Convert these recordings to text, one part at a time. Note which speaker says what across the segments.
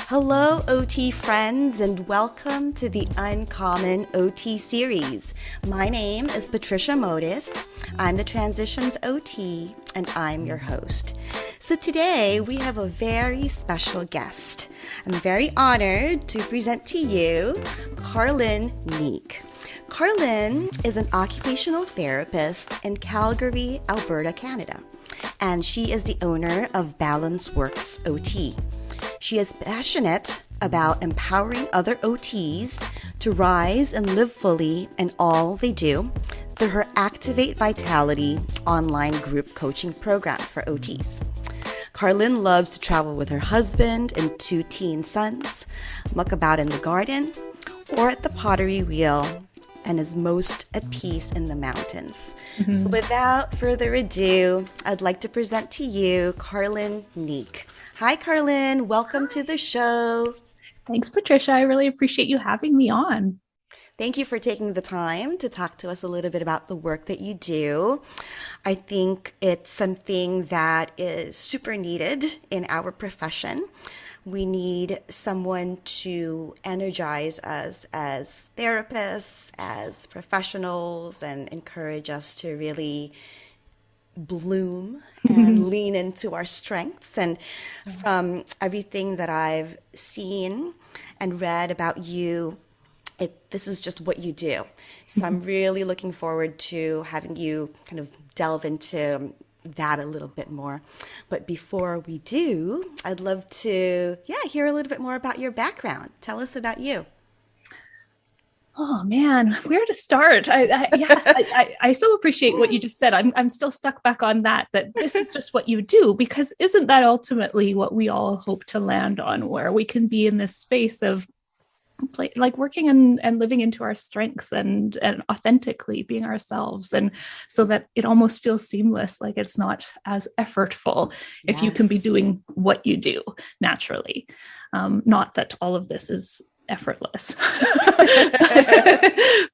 Speaker 1: Hello, OT friends, and welcome to the Uncommon OT series. My name is Patricia Modis. I'm the Transitions OT, and I'm your host. So today we have a very special guest. I'm very honored to present to you Carlyn Neek. Carlyn is an occupational therapist in Calgary, Alberta, Canada, and she is the owner of Balance Works OT. She is passionate about empowering other OTs to rise and live fully in all they do through her Activate Vitality online group coaching program for OTs. Carlyn loves to travel with her husband and two teen sons, muck about in the garden or at the pottery wheel, and is most at peace in the mountains. So without further ado, I'd like to present to you Carlyn Neek. Hi, Carlyn. Welcome to the show.
Speaker 2: Thanks, Patricia. I really appreciate you having me on.
Speaker 1: Thank you for taking the time to talk to us a little bit about the work that you do. I think it's something that is super needed in our profession. We need someone to energize us as therapists, as professionals, and encourage us to really bloom and lean into our strengths. And from everything that I've seen and read about you, this is just what you do. So I'm really looking forward to having you kind of delve into that a little bit more. But before we do, I'd love to, hear a little bit more about your background. Tell us about you.
Speaker 2: Oh man, where to start? I so appreciate what you just said. I'm still stuck back on that this is just what you do, because isn't that ultimately what we all hope to land on, where we can be in this space of like working and living into our strengths and authentically being ourselves, and so that it almost feels seamless, like it's not as effortful if you can be
Speaker 1: Yes.
Speaker 2: doing what you do naturally. Not that all of this is effortless.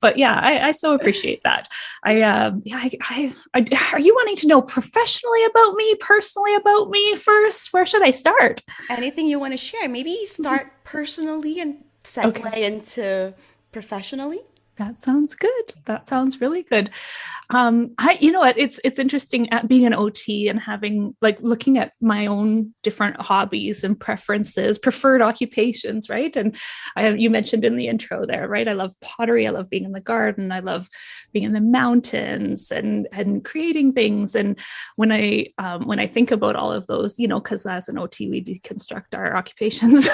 Speaker 2: But yeah, I so appreciate that. Are you wanting to know professionally about me, personally about me first? Where should I start?
Speaker 1: Anything you want to share? Maybe start personally and segue
Speaker 2: Okay.
Speaker 1: into professionally.
Speaker 2: That sounds good. That sounds really good. You know what? It's interesting at being an OT and having like looking at my own different hobbies and preferences, preferred occupations, right? And you mentioned in the intro there, right? I love pottery. I love being in the garden. I love being in the mountains and creating things. And when I think about all of those, you know, because as an OT we deconstruct our occupations.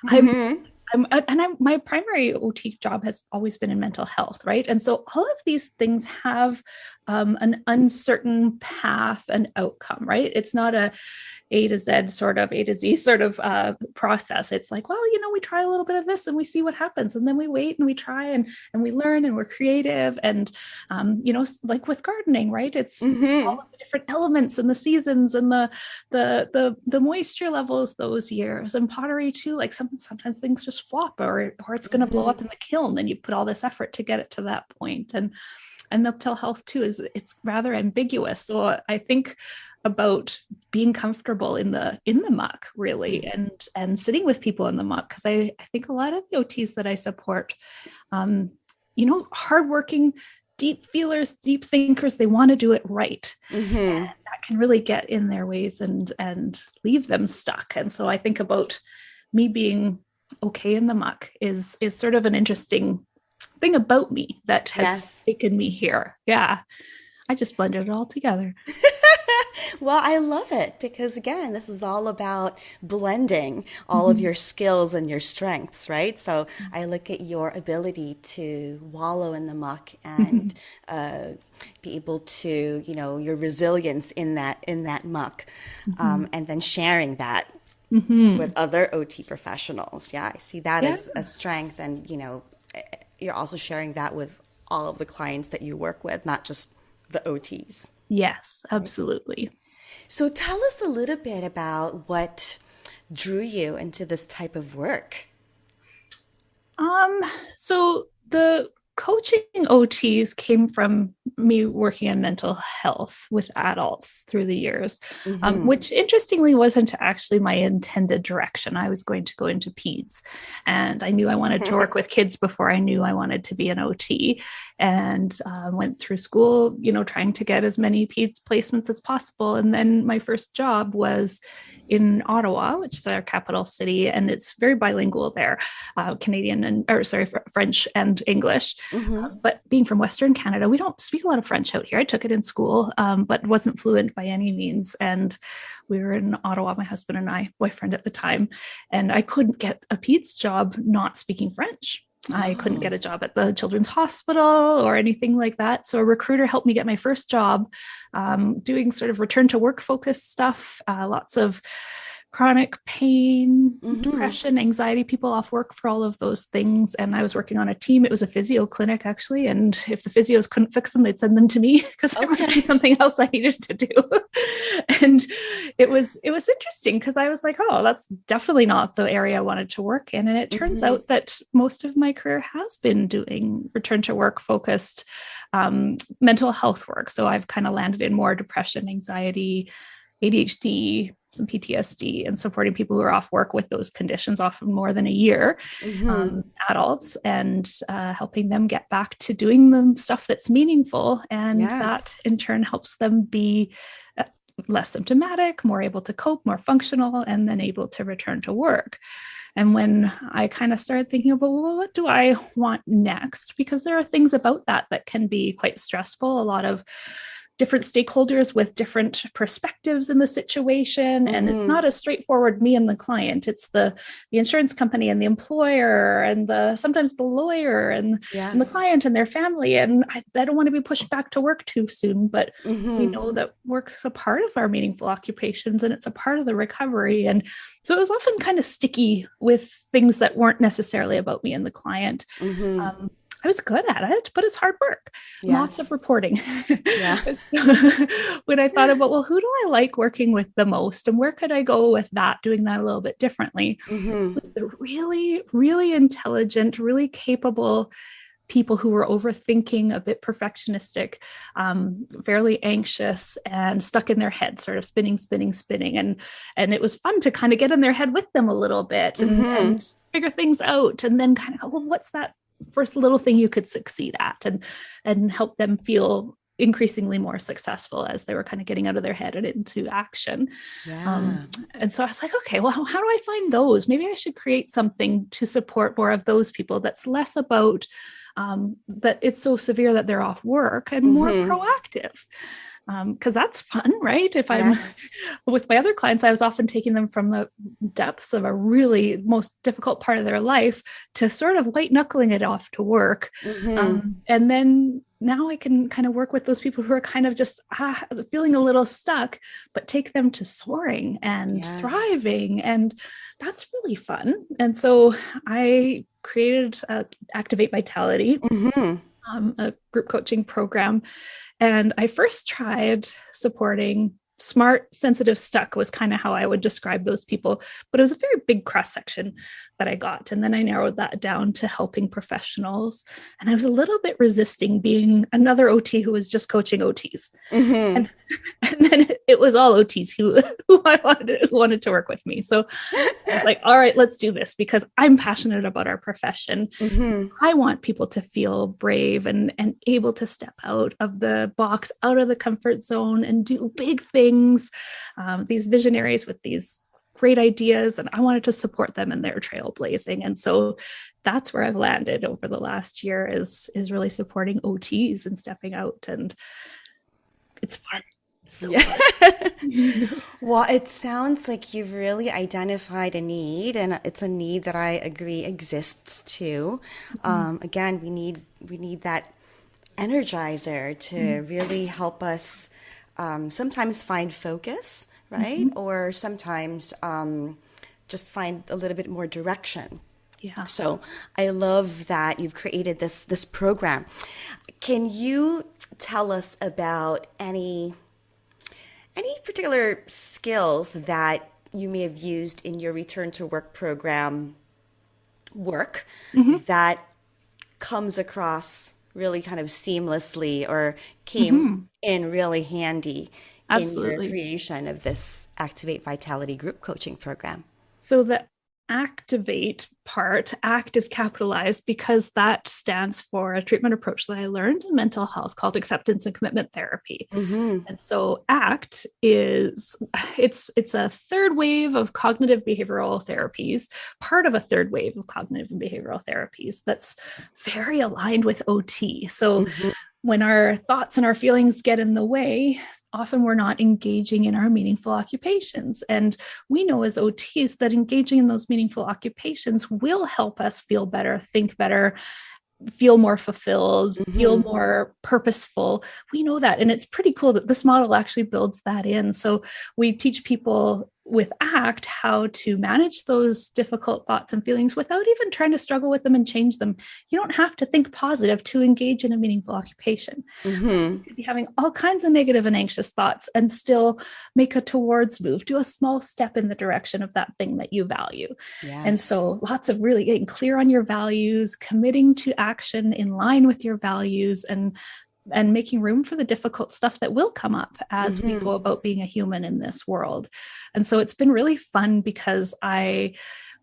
Speaker 2: I'm
Speaker 1: Mm-hmm.
Speaker 2: my primary OT job has always been in mental health, right? And so all of these things have an uncertain path and outcome, right? It's not A to Z sort of A to Z sort of process. It's like, well, you know, we try a little bit of this and we see what happens, and then we wait and we try and we learn and we're creative, and you know, like with gardening, right? It's all
Speaker 1: Mm-hmm.
Speaker 2: of the different elements and the seasons and the moisture levels those years, and pottery too. Like sometimes things just flop, or it's going to blow up
Speaker 1: Mm-hmm.
Speaker 2: in the kiln, and you put all this effort to get it to that point. And mental health too is it's rather ambiguous. So I think about being comfortable in the muck really, and sitting with people in the muck, because I think a lot of the OTs that I support, um, you know, hardworking, deep feelers, deep thinkers, they want to do it right.
Speaker 1: Mm-hmm.
Speaker 2: And that can really get in their ways and leave them stuck. And so I think about me being okay in the muck is sort of an interesting thing about me that has
Speaker 1: Yes.
Speaker 2: taken me here. Yeah. I just blended it all together.
Speaker 1: Well, I love it because, again, this is all about blending all of
Speaker 2: Mhm.
Speaker 1: your skills and your strengths, right? So I look at your ability to wallow in the muck and
Speaker 2: Mhm.
Speaker 1: uh, be able to, your resilience in that muck,
Speaker 2: Mhm.
Speaker 1: and then sharing that with
Speaker 2: Mhm.
Speaker 1: other OT professionals. Yeah, I see that
Speaker 2: Yeah.
Speaker 1: as a strength, and you're also sharing that with all of the clients that you work with, not just the OTs.
Speaker 2: Yes,
Speaker 1: Right?
Speaker 2: absolutely.
Speaker 1: So tell us a little bit about what drew you into this type of work.
Speaker 2: Um, so coaching OTs came from me working in mental health with adults through the years, which interestingly wasn't actually my intended direction. I was going to go into peds, and I knew I wanted to work with kids before I knew I wanted to be an OT, and went through school, trying to get as many peds placements as possible. And then my first job was in Ottawa, which is our capital city, and it's very bilingual there, French and English. But being from Western Canada, we don't speak a lot of French out here. I took it in school, but wasn't fluent by any means. And we were in Ottawa, my husband and I, boyfriend at the time, and I couldn't get a peds job not speaking French. I couldn't get a job at the children's hospital or anything like that. So a recruiter helped me get my first job, doing sort of return to work focused stuff, lots of chronic pain, depression, anxiety, people off work for all of those things. And I was working on a team. It was a physio clinic, actually. And if the physios couldn't fix them, they'd send them to me because there might be something else I needed to do. And it was interesting because I was like, oh, that's definitely not the area I wanted to work in. And it turns out that most of my career has been doing return to work focused mental health work. So I've kind of landed in more depression, anxiety, ADHD, some PTSD, and supporting people who are off work with those conditions, often more than a year, adults, and helping them get back to doing the stuff that's meaningful. And that in turn helps them be less symptomatic, more able to cope, more functional, and then able to return to work. And when I kind of started thinking about, well, what do I want next? Because there are things about that can be quite stressful. A lot of different stakeholders with different perspectives in the situation. And it's not as straightforward, me and the client. It's the insurance company and the employer and sometimes the lawyer and the client and their family. And I don't want to be pushed back to work too soon, but we know that work's a part of our meaningful occupations and it's a part of the recovery. And so it was often kind of sticky with things that weren't necessarily about me and the client. I was good at it, but it's hard work. Lots of reporting. When I thought about, well, who do I like working with the most and where could I go with that, doing that a little bit differently? It was the really, really intelligent, really capable people who were overthinking, a bit perfectionistic, fairly anxious and stuck in their head, sort of spinning. And it was fun to kind of get in their head with them a little bit and figure things out. And then kind of go, well, what's that first little thing you could succeed at, and help them feel increasingly more successful as they were kind of getting out of their head and into action. And so I was like, okay, well, how do I find those? Maybe I should create something to support more of those people that's less about that it's so severe that they're off work and more proactive. Because that's fun, right? If I'm with my other clients, I was often taking them from the depths of a really most difficult part of their life to sort of white knuckling it off to work. And then now I can kind of work with those people who are kind of just feeling a little stuck, but take them to soaring and thriving. And that's really fun. And so I created Activate Vitality, a group coaching program. And I first tried supporting smart, sensitive, stuck was kind of how I would describe those people. But it was a very big cross section that I got. And then I narrowed that down to helping professionals. And I was a little bit resisting being another OT who was just coaching OTs. And then it was all OTs who I wanted to work with me. So I was like, all right, let's do this because I'm passionate about our profession. I want people to feel brave and able to step out of the box, out of the comfort zone and do big things. These visionaries with these great ideas, and I wanted to support them in their trailblazing. And so that's where I've landed over the last year is really supporting OTs and stepping out, and it's fun. So
Speaker 1: Well, it sounds like you've really identified a need, and it's a need that I agree exists too. Again, we need that energizer to really help us sometimes find focus, right? Or sometimes just find a little bit more direction. So I love that you've created this program. Can you tell us about any particular skills that you may have used in your return to work program that comes across really kind of seamlessly or came
Speaker 2: Mhm.
Speaker 1: in really handy in your
Speaker 2: Absolutely.
Speaker 1: creation of this Activate Vitality group coaching program?
Speaker 2: So the activate part, ACT is capitalized because that stands for a treatment approach that I learned in mental health called acceptance and commitment therapy.
Speaker 1: Mm-hmm.
Speaker 2: And so ACT is it's a third wave of cognitive behavioral therapies, part of a third wave of cognitive and behavioral therapies that's very aligned with OT. So
Speaker 1: Mm-hmm.
Speaker 2: when our thoughts and our feelings get in the way, often we're not engaging in our meaningful occupations. And we know as OTs that engaging in those meaningful occupations will help us feel better, think better, feel more fulfilled, feel
Speaker 1: Mm-hmm.
Speaker 2: more purposeful. We know that. And it's pretty cool that this model actually builds that in. So we teach people with ACT how to manage those difficult thoughts and feelings without even trying to struggle with them and change them. You don't have to think positive to engage in a meaningful occupation. You
Speaker 1: Mm-hmm.
Speaker 2: could be having all kinds of negative and anxious thoughts and still make a towards move, do a small step in the direction of that thing that you value. And
Speaker 1: Yes.
Speaker 2: so lots of really getting clear on your values, committing to action in line with your values, and making room for the difficult stuff that will come up as we
Speaker 1: Mm-hmm.
Speaker 2: go about being a human in this world. And so it's been really fun because I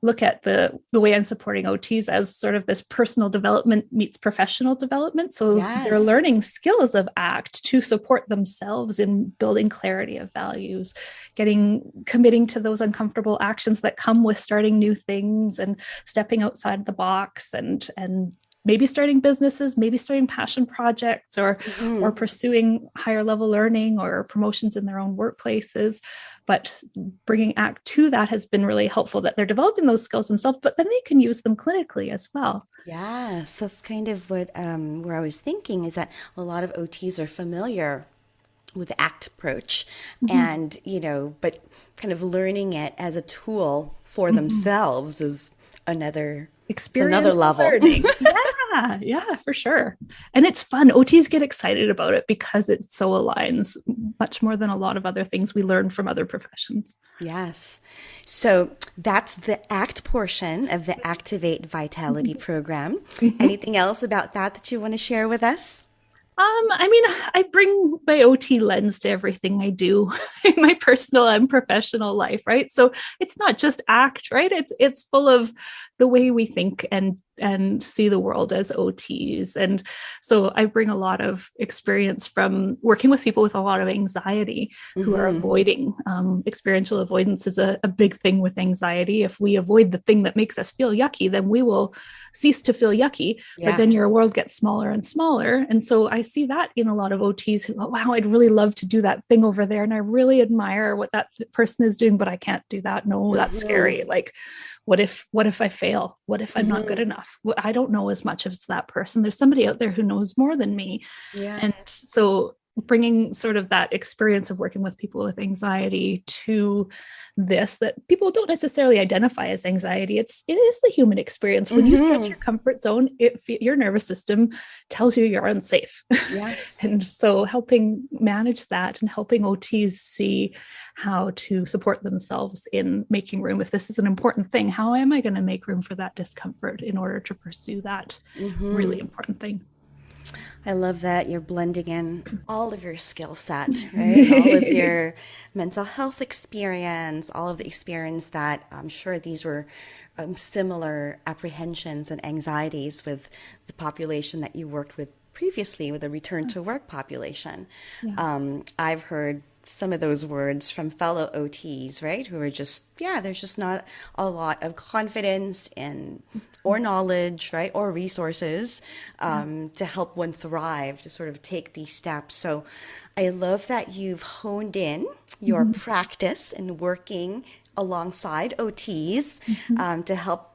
Speaker 2: look at the way I'm supporting OTs as sort of this personal development meets professional development. So they're
Speaker 1: Yes.
Speaker 2: learning skills of ACT to support themselves in building clarity of values, committing to those uncomfortable actions that come with starting new things and stepping outside the box and maybe starting businesses, maybe starting passion projects or
Speaker 1: Mm-hmm.
Speaker 2: pursuing higher level learning or promotions in their own workplaces. But bringing ACT to that has been really helpful that they're developing those skills themselves, but then they can use them clinically as well.
Speaker 1: Yes, that's kind of what where I was thinking is that a lot of OTs are familiar with the ACT approach,
Speaker 2: Mm-hmm.
Speaker 1: and but kind of learning it as a tool for
Speaker 2: Mm-hmm.
Speaker 1: themselves is another it's another
Speaker 2: Experiential
Speaker 1: level.
Speaker 2: learning. Yeah, for sure. And it's fun. OTs get excited about it because it so aligns much more than a lot of other things we learn from other professions.
Speaker 1: Yes. So that's the ACT portion of the Activate Vitality program.
Speaker 2: Mhm.
Speaker 1: Anything else about that you want to share with us?
Speaker 2: I mean, I bring my OT lens to everything I do in my personal and professional life, right? So it's not just ACT, right? It's full of the way we think and see the world as OTs. And so I bring a lot of experience from working with people with a lot of anxiety who are
Speaker 1: Mm-hmm.
Speaker 2: avoiding. Experiential avoidance is a big thing with anxiety. If we avoid the thing that makes us feel yucky, then we will cease to feel yucky, but
Speaker 1: Yeah.
Speaker 2: then your world gets smaller and smaller. And so I see that in a lot of OTs who, oh, wow, I'd really love to do that thing over there. And I really admire what that person is doing, but I can't do that. No, that's
Speaker 1: Mm-hmm.
Speaker 2: scary. Like, what if I fail? What if I'm not good
Speaker 1: Mm-hmm.
Speaker 2: enough? I don't know as much as that person. There's somebody out there who knows more than me.
Speaker 1: Yeah.
Speaker 2: And so bringing sort of that experience of working with people with anxiety to this that people don't necessarily identify as anxiety. It is the human experience. When you stretch
Speaker 1: Mm-hmm.
Speaker 2: your comfort zone, your nervous system tells you you're unsafe.
Speaker 1: Yes.
Speaker 2: And so helping manage that and helping OTs see how to support themselves in making room. If this is an important thing, how am I going to make room for that discomfort in order to pursue that
Speaker 1: Mm-hmm.
Speaker 2: really important thing?
Speaker 1: I love that you're blending in all of your skill set, right? All of your mental health experience, all of the experience that I'm sure these were similar apprehensions and anxieties with the population that you worked with previously, with the return to work population.
Speaker 2: Yeah.
Speaker 1: I've heard some of those words from fellow OTs, right? Who are just, yeah, there's just not a lot of confidence in or knowledge, right? Or resources
Speaker 2: Yeah.
Speaker 1: to help one thrive, to sort of take these steps. So I love that you've honed in your
Speaker 2: Mhm.
Speaker 1: practice in working alongside OTs
Speaker 2: Mhm.
Speaker 1: to help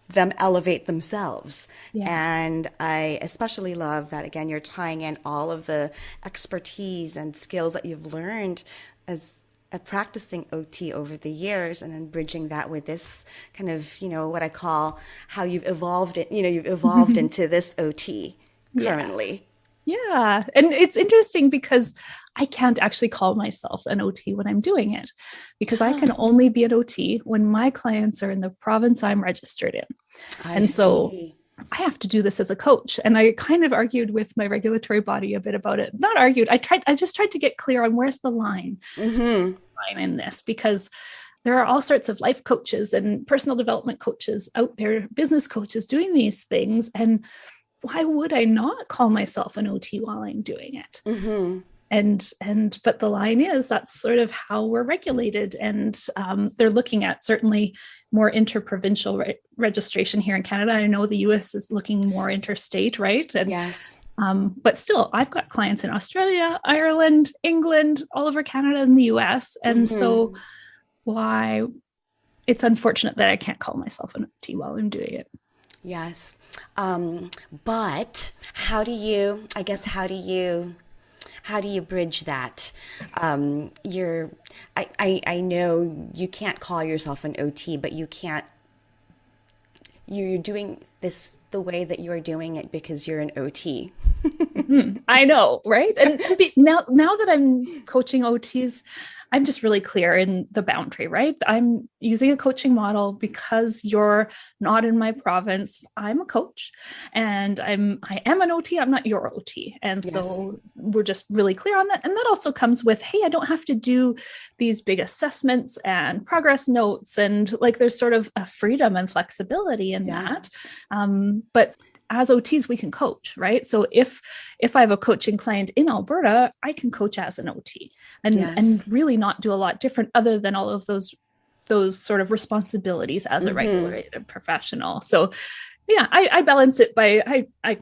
Speaker 1: them elevate themselves.
Speaker 2: Yeah.
Speaker 1: And I especially love that, again, you're tying in all of the expertise and skills that you've learned as a practicing OT over the years, and then bridging that with this kind of, what I call how you've evolved it, you've evolved into this OT
Speaker 2: Yeah.
Speaker 1: currently.
Speaker 2: Yeah. And it's interesting because I can't actually call myself an OT when I'm doing it because I can only be an OT when my clients are in the province I'm registered in.
Speaker 1: I
Speaker 2: And so
Speaker 1: see.
Speaker 2: I have to do this as a coach. And I kind of argued with my regulatory body a bit about it. Not argued. I just tried to get clear on where's the line, line in this, because there are all sorts of life coaches and personal development coaches out there, business coaches doing these things. And why would I not call myself an OT while I'm doing it? But the line is, that's sort of how we're regulated. And they're looking at certainly more interprovincial registration here in Canada. I know the US is looking more interstate, right? And,
Speaker 1: yes.
Speaker 2: But still, I've got clients in Australia, Ireland, England, all over Canada and the US. And so why it's unfortunate that I can't call myself an OT while I'm doing it.
Speaker 1: Yes. But how do you bridge that? I know you can't call yourself an OT, but you're doing this the way that you're doing it because you're an OT.
Speaker 2: I know, right? And now that I'm coaching OTs, I'm just really clear in the boundary, right? I'm using a coaching model because you're not in my province. I'm a coach and I am an OT. I'm not your OT. And so we're just really clear on that. And that also comes with, hey, I don't have to do these big assessments and progress notes. And like, there's sort of a freedom and flexibility in that. But as OTs, we can coach, right? So if I have a coaching client in Alberta, I can coach as an OT and really not do a lot different other than all of those sort of responsibilities as a regulated professional. So yeah, I balance it by, I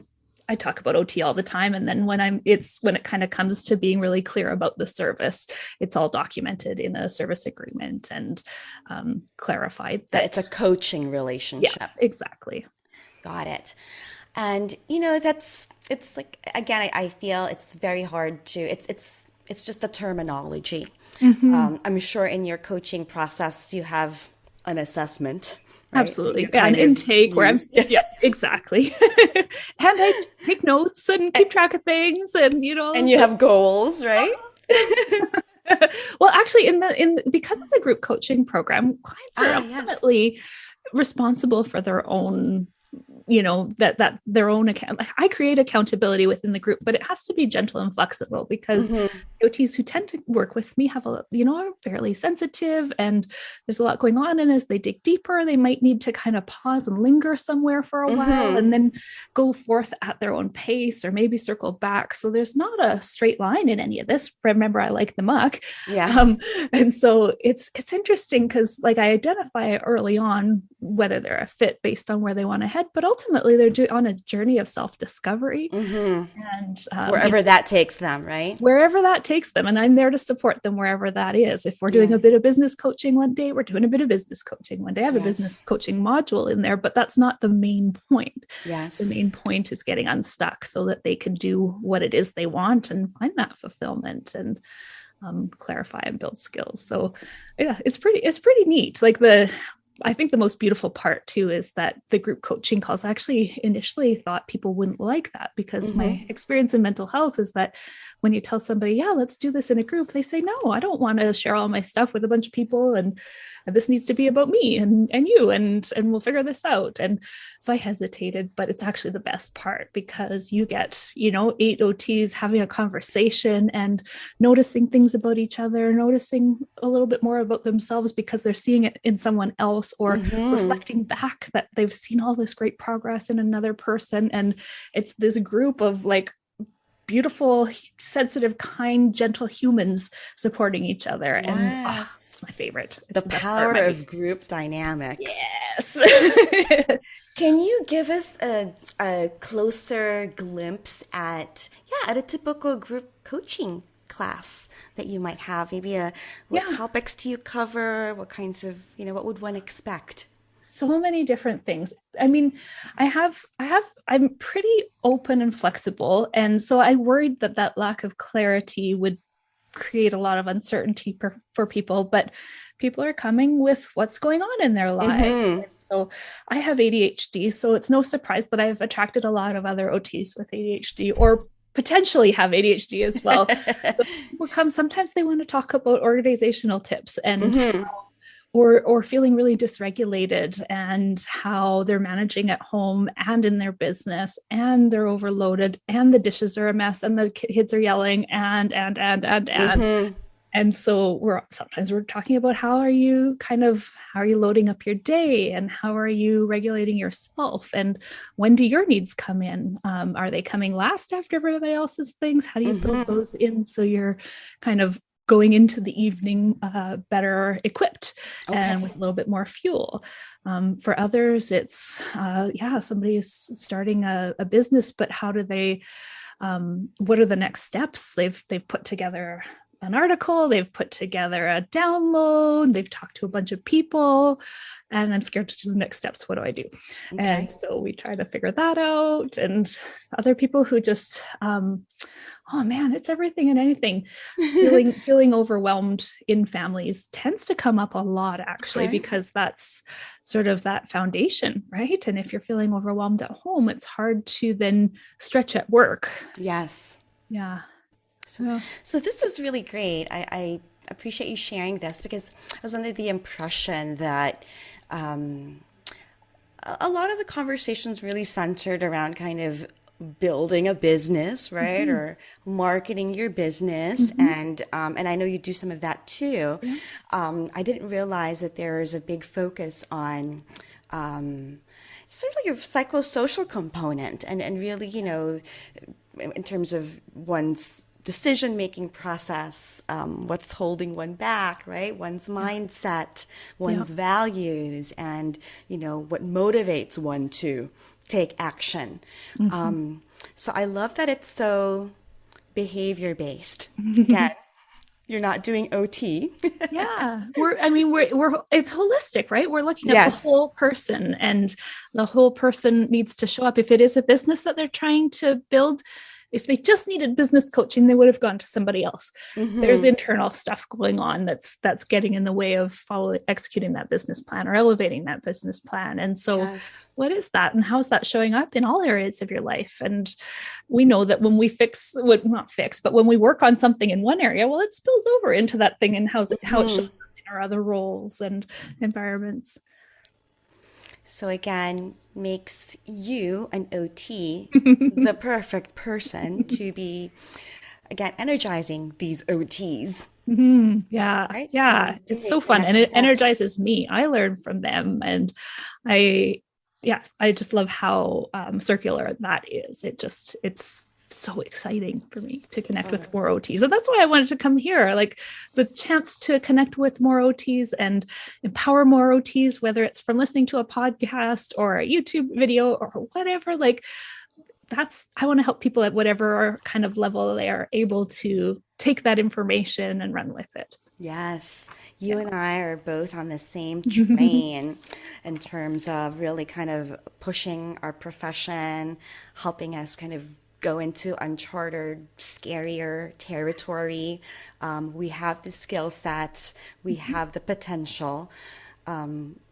Speaker 2: talk about OT all the time. And then when it kind of comes to being really clear about the service, it's all documented in a service agreement and clarified that
Speaker 1: it's a coaching relationship.
Speaker 2: Yeah, exactly.
Speaker 1: Got it. And it's like, again, I feel it's very hard to, it's just the terminology. I'm sure in your coaching process, you have an assessment. Right?
Speaker 2: Absolutely. Yeah, an intake where I'm, exactly. And I take notes and keep track of things and,
Speaker 1: And you have goals, right?
Speaker 2: Well, actually because it's a group coaching program, clients are ultimately responsible for their own, that their own account. I create accountability within the group, but it has to be gentle and flexible because OTs who tend to work with me have are fairly sensitive and there's a lot going on. And as they dig deeper, they might need to kind of pause and linger somewhere for a while and then go forth at their own pace or maybe circle back. So there's not a straight line in any of this. Remember, I like the muck. Yeah. And so it's interesting because like I identify early on whether they're a fit based on where they want to head, but ultimately they're on a journey of self-discovery and
Speaker 1: wherever that takes them, right?
Speaker 2: Wherever that takes them. And I'm there to support them wherever that is. If we're doing a bit of business coaching one day, we're doing a bit of business coaching one day. I have a business coaching module in there, but that's not the main point.
Speaker 1: Yes.
Speaker 2: The main point is getting unstuck so that they can do what it is they want and find that fulfillment and clarify and build skills. So yeah, it's pretty neat. Like I think the most beautiful part too is that the group coaching calls, I actually initially thought people wouldn't like that because my experience in mental health is that when you tell somebody, let's do this in a group, they say, no, I don't want to share all my stuff with a bunch of people. And this needs to be about me and you, and we'll figure this out. And so I hesitated, but it's actually the best part because you get, 8 OTs having a conversation and noticing things about each other, noticing a little bit more about themselves because they're seeing it in someone else or reflecting back that they've seen all this great progress in another person. And it's this group of like beautiful, sensitive, kind, gentle humans supporting each other. Yes. And it's my favorite. It's
Speaker 1: the power of group dynamics.
Speaker 2: Yes.
Speaker 1: Can you give us a closer glimpse at a typical group coaching class that you might have? Maybe what topics do you cover? What kinds of, what would one expect?
Speaker 2: So many different things. I mean, I'm pretty open and flexible. And so I worried that lack of clarity would create a lot of uncertainty for people, but people are coming with what's going on in their lives. And so I have ADHD, so it's no surprise that I've attracted a lot of other OTs with ADHD or potentially have ADHD as well. So people come, sometimes they want to talk about organizational tips and how or feeling really dysregulated, and how they're managing at home and in their business, and they're overloaded, and the dishes are a mess, and the kids are yelling, and and so sometimes we're talking about how are you loading up your day, and how are you regulating yourself, and when do your needs come in? Are they coming last after everybody else's things? How do you build those in so you're kind of going into the evening better equipped and with a little bit more fuel? For others, it's somebody's starting a business, but how do they? What are the next steps? They've put together an article, they've put together a download, they've talked to a bunch of people, and I'm scared to do the next steps. What do I do? And so we try to figure that out. And other people who just, oh man, it's everything and anything. Feeling overwhelmed in families tends to come up a lot, actually, because that's sort of that foundation, right? And if you're feeling overwhelmed at home, it's hard to then stretch at work.
Speaker 1: Yes.
Speaker 2: Yeah.
Speaker 1: So this is really great. I appreciate you sharing this, because I was under the impression that a lot of the conversations really centered around kind of building a business, right? Or marketing your business. And I know you do some of that too. I didn't realize that there is a big focus on sort of like a psychosocial component, and really, in terms of one's decision-making process, what's holding one back, right? One's mindset, one's values, and, what motivates one to take action. So I love that it's so behavior-based. Again, you're not doing OT.
Speaker 2: We're it's holistic, right? We're looking at the whole person, and the whole person needs to show up. If it is a business that they're trying to build, if they just needed business coaching, they would have gone to somebody else. There's internal stuff going on that's getting in the way of executing that business plan or elevating that business plan. And so what is that, and how is that showing up in all areas of your life? And we know that when we when we work on something in one area, well, it spills over into that thing, and how it shows up in our other roles and environments.
Speaker 1: So again, makes you an OT the perfect person to be, again, energizing these OTs.
Speaker 2: Right? It's so fun, and it energizes me. I learn from them, and I just love how circular that is. It's so exciting for me to connect with more OTs. And that's why I wanted to come here, like the chance to connect with more OTs and empower more OTs, whether it's from listening to a podcast or a YouTube video or whatever. Like I want to help people at whatever kind of level they are able to take that information and run with it.
Speaker 1: Yes, you and I are both on the same train in terms of really kind of pushing our profession, helping us kind of go into uncharted, scarier territory. We have the skill sets, we have the potential.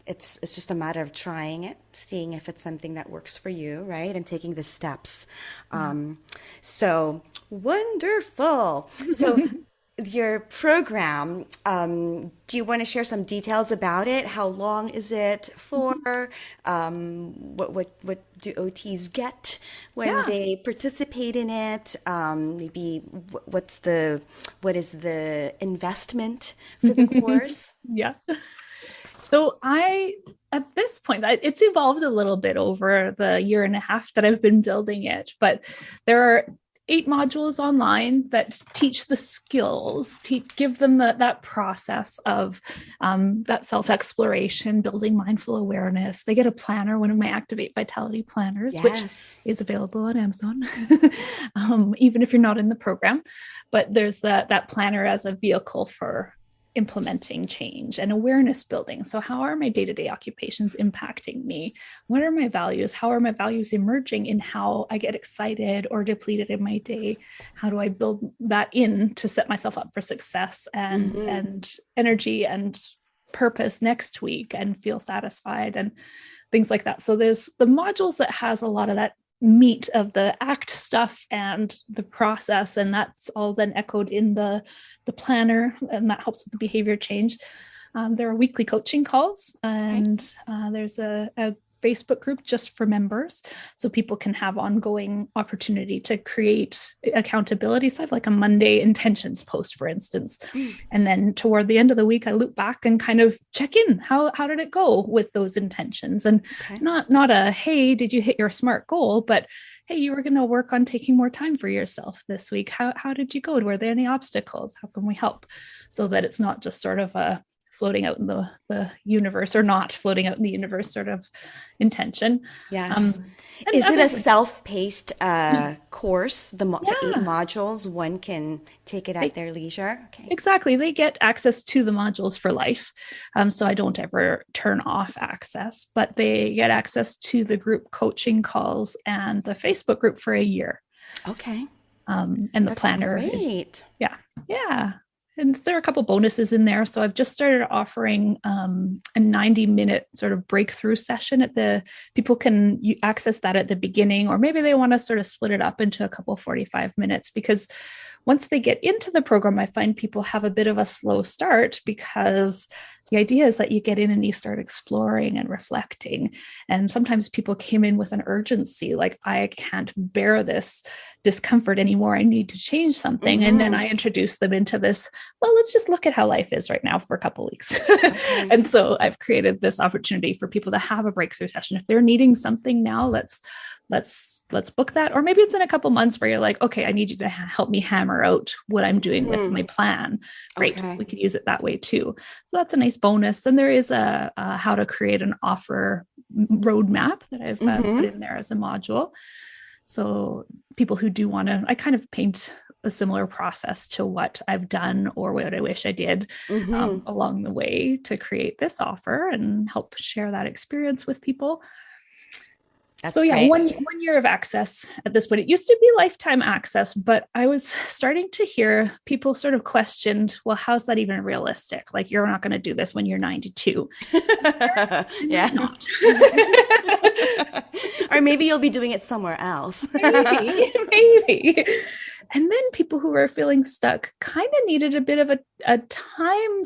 Speaker 1: It's just a matter of trying it, seeing if it's something that works for you, right? And taking the steps. So wonderful. So your program, do you want to share some details about it? How long is it for? What do OTs get when they participate in it? Maybe what is the investment for the course?
Speaker 2: So at this point, it's evolved a little bit over the year and a half that I've been building it, but there are 8 modules online that teach the skills, give them that process of that self-exploration, building mindful awareness. They get a planner, one of my Activate Vitality planners, which is available on Amazon, even if you're not in the program. But there's that planner as a vehicle for implementing change and awareness building. So how are my day-to-day occupations impacting me? What are my values? How are my values emerging in how I get excited or depleted in my day? How do I build that in to set myself up for success and energy and purpose next week and feel satisfied and things like that? So there's the modules that has a lot of that meat of the ACT stuff and the process, and that's all then echoed in the planner, and that helps with the behavior change. There are weekly coaching calls, and there's a Facebook group just for members, so people can have ongoing opportunity to create accountability stuff, like a Monday intentions post, for instance. And then toward the end of the week, I loop back and kind of check in. How did it go with those intentions? And not a, hey, did you hit your SMART goal? But hey, you were going to work on taking more time for yourself this week. How did you go? Were there any obstacles? How can we help? So that it's not just sort of a floating out in the universe, or not floating out in the universe sort of intention.
Speaker 1: Yes. Is it a self-paced course, the 8 modules? One can take it at their leisure? Okay.
Speaker 2: Exactly. They get access to the modules for life. So I don't ever turn off access, but they get access to the group coaching calls and the Facebook group for a year.
Speaker 1: Okay.
Speaker 2: And the
Speaker 1: That's
Speaker 2: planner
Speaker 1: great.
Speaker 2: Yeah. And there are a couple bonuses in there. So I've just started offering a 90-minute sort of breakthrough session people can access that at the beginning, or maybe they want to sort of split it up into a couple 45 minutes, because once they get into the program, I find people have a bit of a slow start, because the idea is that you get in and you start exploring and reflecting. And sometimes people came in with an urgency, like, I can't bear this discomfort anymore. I need to change something. Mm-hmm. And then I introduce them into this, well, let's just look at how life is right now for a couple of weeks. Okay. And so I've created this opportunity for people to have a breakthrough session. If they're needing something now, let's book that. Or maybe it's in a couple months where you're like, okay, I need you to help me hammer out what I'm doing with my plan. Great. Okay. We could use it that way too. So that's a nice bonus. And there is a how to create an offer roadmap that I've put in there as a module. So people who do want to, I kind of paint a similar process to what I've done or what I wish I did along the way to create this offer and help share that experience with people. That's so great. 1 year of access at this point. It used to be lifetime access, but I was starting to hear people sort of questioned, well, how's that even realistic? Like, you're not going to do this when you're 92. Yeah. Not.
Speaker 1: Or maybe you'll be doing it somewhere else.
Speaker 2: Maybe. And then people who were feeling stuck kind of needed a bit of a time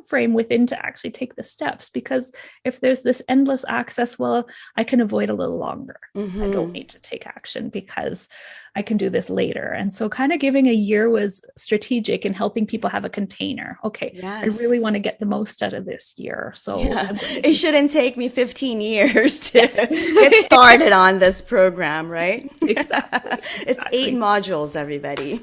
Speaker 2: frame within to actually take the steps. Because if there's this endless access, well, I can avoid a little longer. I don't need to take action because I can do this later. And so kind of giving a year was strategic in helping people have a container. Okay, yes. I really want to get the most out of this year. So
Speaker 1: it shouldn't take me 15 years to get started on this program, right?
Speaker 2: Exactly.
Speaker 1: It's 8 modules, everybody.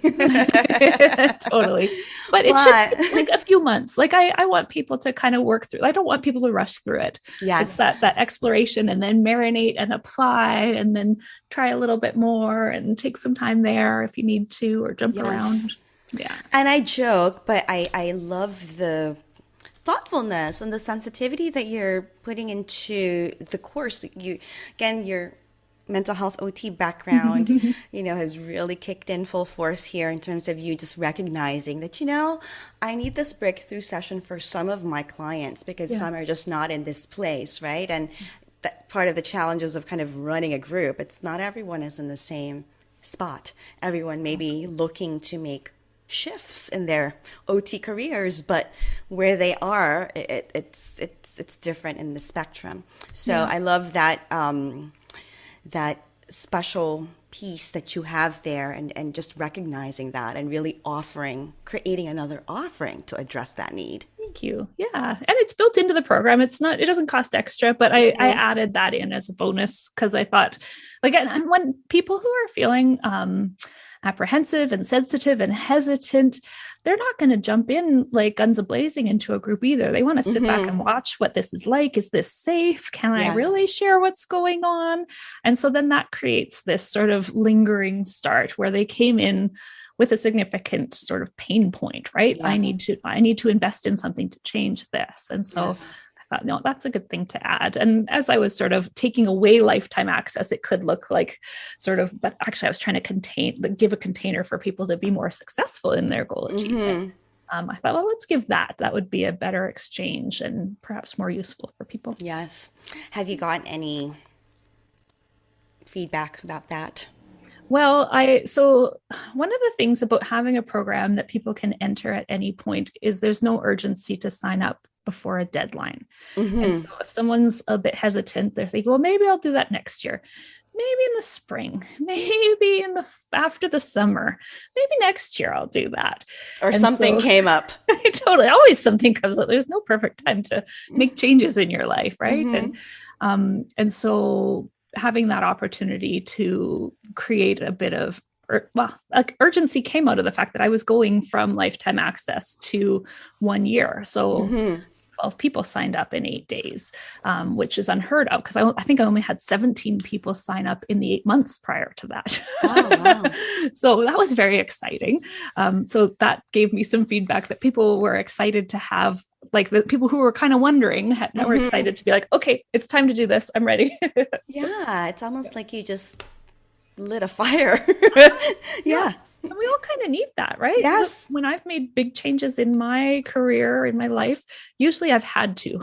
Speaker 2: Totally. But it should like a few months. Like I want people to kind of work through. I don't want people to rush through it.
Speaker 1: Yes.
Speaker 2: It's that exploration, and then marinate and apply, and then try a little bit more and take some time there if you need to, or jump around. Yeah. And
Speaker 1: I joke, but I love the thoughtfulness and the sensitivity that you're putting into the course. Your mental health OT background, has really kicked in full force here in terms of you just recognizing that, I need this breakthrough session for some of my clients because some are just not in this place, right? And that part of the challenges of kind of running a group, it's not everyone is in the same spot. Everyone may be looking to make shifts in their OT careers, but where they are, it's different in the spectrum. So I love that that special piece that you have there, and just recognizing that and really creating another offering to address that need.
Speaker 2: Thank you. Yeah. And it's built into the program. It doesn't cost extra, but I added that in as a bonus because I thought, like, and when people who are feeling apprehensive and sensitive and hesitant, they're not going to jump in like guns a-blazing into a group either. They want to sit back and watch what this is like. Is this safe? Can I really share what's going on? And so then that creates this sort of lingering start where they came in with a significant sort of pain point, right? Yeah. I need to invest in something to change this. And so I thought, no, that's a good thing to add. And as I was sort of taking away lifetime access, it could look like but actually I was trying to give a container for people to be more successful in their goal achievement. I thought, well, let's give that. That would be a better exchange and perhaps more useful for people.
Speaker 1: Yes. Have you gotten any feedback about that?
Speaker 2: Well, so one of the things about having a program that people can enter at any point is there's no urgency to sign up before a deadline. And
Speaker 1: Mm-hmm.
Speaker 2: so if someone's a bit hesitant, they're thinking, well, maybe I'll do that next year. Maybe in the spring, maybe after the summer, maybe next year I'll do that.
Speaker 1: Or
Speaker 2: And
Speaker 1: something
Speaker 2: so
Speaker 1: came up.
Speaker 2: totally always something comes up. There's no perfect time to make changes in your life, right?
Speaker 1: Mm-hmm.
Speaker 2: And so having that opportunity to create a bit of urgency came out of the fact that I was going from lifetime access to 1 year. So
Speaker 1: Mm-hmm.
Speaker 2: 12 people signed up in 8 days, which is unheard of because I think I only had 17 people sign up in the 8 months prior to that.
Speaker 1: Oh, wow.
Speaker 2: So that was very exciting. So that gave me some feedback that people were excited to have, like the people who were kind of wondering that were excited to be like, okay, it's time to do this. I'm ready.
Speaker 1: Yeah, it's almost like you just lit a fire.
Speaker 2: Yeah.
Speaker 1: Yeah.
Speaker 2: And we all kind of need that, right? Look,
Speaker 1: Yes.
Speaker 2: when I've made big changes in my career, in my life, usually I've had to.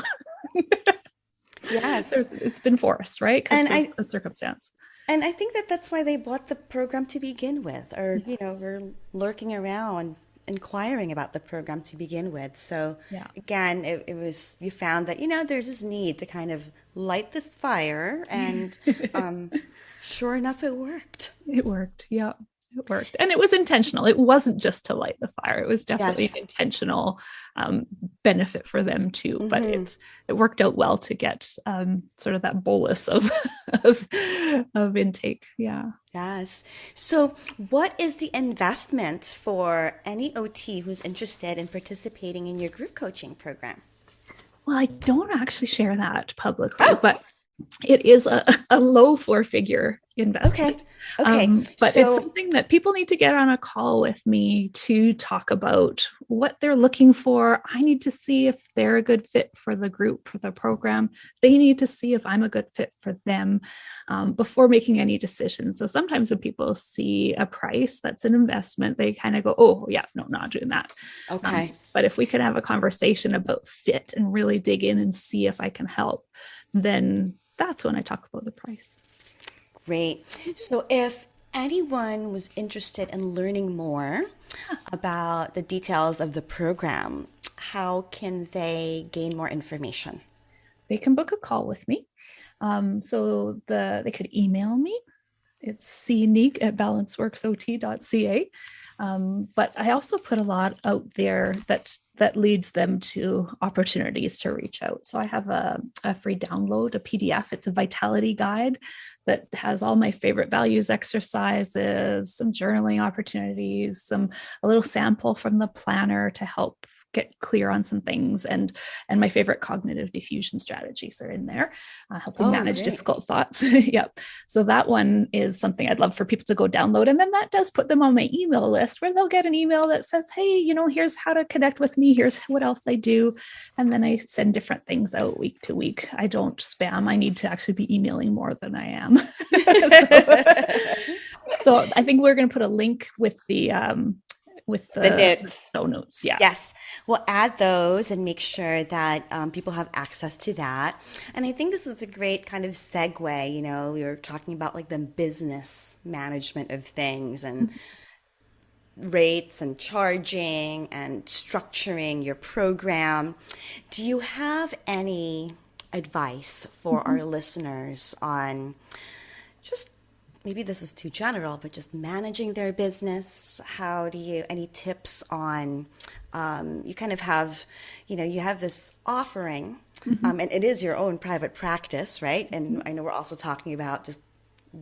Speaker 1: Yes.
Speaker 2: It's been forced, right?
Speaker 1: And
Speaker 2: Because of
Speaker 1: I
Speaker 2: a circumstance.
Speaker 1: and I think that that's why they bought the program to begin with, or we're lurking around inquiring about the program to begin with. So
Speaker 2: Yeah.
Speaker 1: again, it was you found that there's this need to kind of light this fire, and um, sure enough, it worked.
Speaker 2: It worked. Yeah, it worked. And it was intentional. It wasn't just to light the fire. It was definitely an
Speaker 1: Yes.
Speaker 2: intentional benefit for them too. But
Speaker 1: Hmm.
Speaker 2: it worked out well to get sort of that bolus of, of, of intake. Yeah.
Speaker 1: Yes. So, what is the investment for any OT who's interested in participating in your group coaching program?
Speaker 2: Well, I don't actually share that publicly,
Speaker 1: Oh,
Speaker 2: but it is a low four-figure
Speaker 1: okay.
Speaker 2: investment.
Speaker 1: Okay.
Speaker 2: But it's
Speaker 1: So,
Speaker 2: something that people need to get on a call with me to talk about what they're looking for. I need to see if they're a good fit for the group, for the program. They need to see if I'm a good fit for them before making any decisions. So sometimes when people see a price that's an investment, they kind of go, oh, yeah, no, not doing that.
Speaker 1: okay.
Speaker 2: But if we could have a conversation about fit and really dig in and see if I can help, then that's when I talk about the price.
Speaker 1: Great. So, if anyone was interested in learning more about the details of the program, how can they gain more information?
Speaker 2: They can book a call with me. So they could email me. It's cneek@balanceworksot.ca. But I also put a lot out there that leads them to opportunities to reach out. So I have a free download, a PDF. It's a vitality guide that has all my favorite values exercises, some journaling opportunities, a little sample from the planner to help get clear on some things, and my favorite cognitive diffusion strategies are in there, helping
Speaker 1: Oh,
Speaker 2: manage
Speaker 1: great.
Speaker 2: difficult thoughts. Yep. So that one is something I'd love for people to go download, and then that does put them on my email list where they'll get an email that says, hey, here's how to connect with me, here's what else I do, and then I send different things out week to week. I don't spam. I need to actually be emailing more than I am. So I think we're going to put a link with the
Speaker 1: The notes.
Speaker 2: show notes. Yeah.
Speaker 1: Yes, we'll add those and make sure that people have access to that. And I think this is a great kind of segue. You're talking about like the business management of things and rates and charging and structuring your program. Do you have any advice for our listeners on just maybe this is too general, but just managing their business? Any tips on, you kind of have, you have this offering,
Speaker 2: Mm-hmm.
Speaker 1: and it is your own private practice, right? And I know we're also talking about just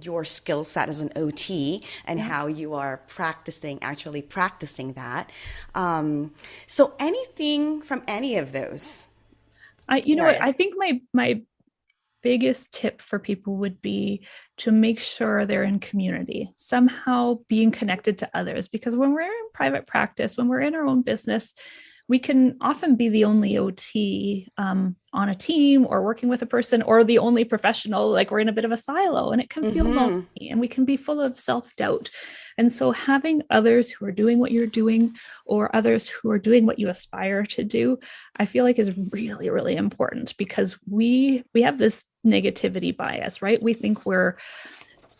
Speaker 1: your skill set as an OT and
Speaker 2: Yeah.
Speaker 1: how you are actually practicing that. So anything from any of those
Speaker 2: You know what? I
Speaker 1: areas?
Speaker 2: think my biggest tip for people would be to make sure they're in community, somehow being connected to others. Because when we're in private practice, when we're in our own business, we can often be the only OT on a team or working with a person, or the only professional, like we're in a bit of a silo, and it can feel lonely,
Speaker 1: Mm-hmm.
Speaker 2: and we can be full of self-doubt. And so having others who are doing what you're doing, or others who are doing what you aspire to do, I feel like is really, really important, because we have this negativity bias, right? We think we're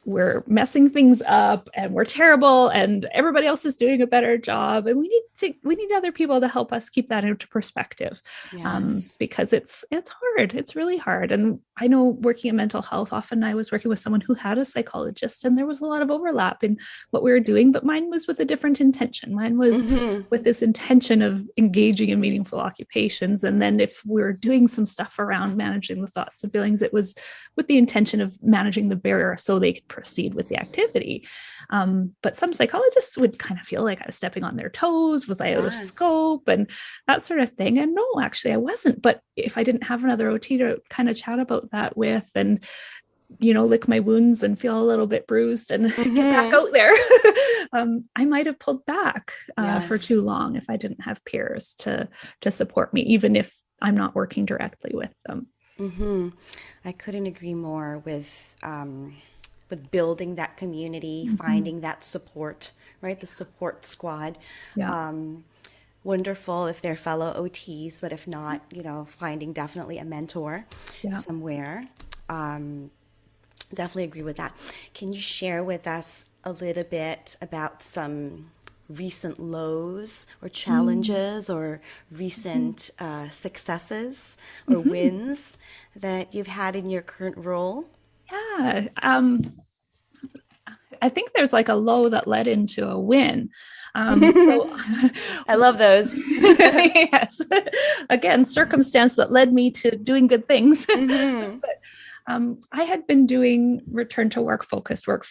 Speaker 2: we're messing things up and we're terrible and everybody else is doing a better job, and we need other people to help us keep that into perspective.
Speaker 1: Yes.
Speaker 2: Because it's hard. It's really hard. And I know, working in mental health, often I was working with someone who had a psychologist, and there was a lot of overlap in what we were doing, but mine was with a different intention. Mine was with this intention of engaging in meaningful occupations, and then if we were doing some stuff around managing the thoughts and feelings, it was with the intention of managing the barrier so they could proceed with the activity. But some psychologists would kind of feel like I was stepping on their toes. Was I out of scope and that sort of thing? And no, actually I wasn't. But if I didn't have another OT to kind of chat about that with, and lick my wounds and feel a little bit bruised and get back out there, I might have pulled back for too long if I didn't have peers to support me, even if I'm not working directly with them.
Speaker 1: I couldn't agree more with building that community, finding that support, right? The support squad. Wonderful if they're fellow OTs, but if not, finding definitely a mentor somewhere. Definitely agree with that. Can you share with us a little bit about some recent lows or challenges or recent successes or wins that you've had in your current role?
Speaker 2: Yeah. I think there's like a low that led into a win. So
Speaker 1: I love those.
Speaker 2: Yes. Again, circumstance that led me to doing good things. But I had been doing return to work focused work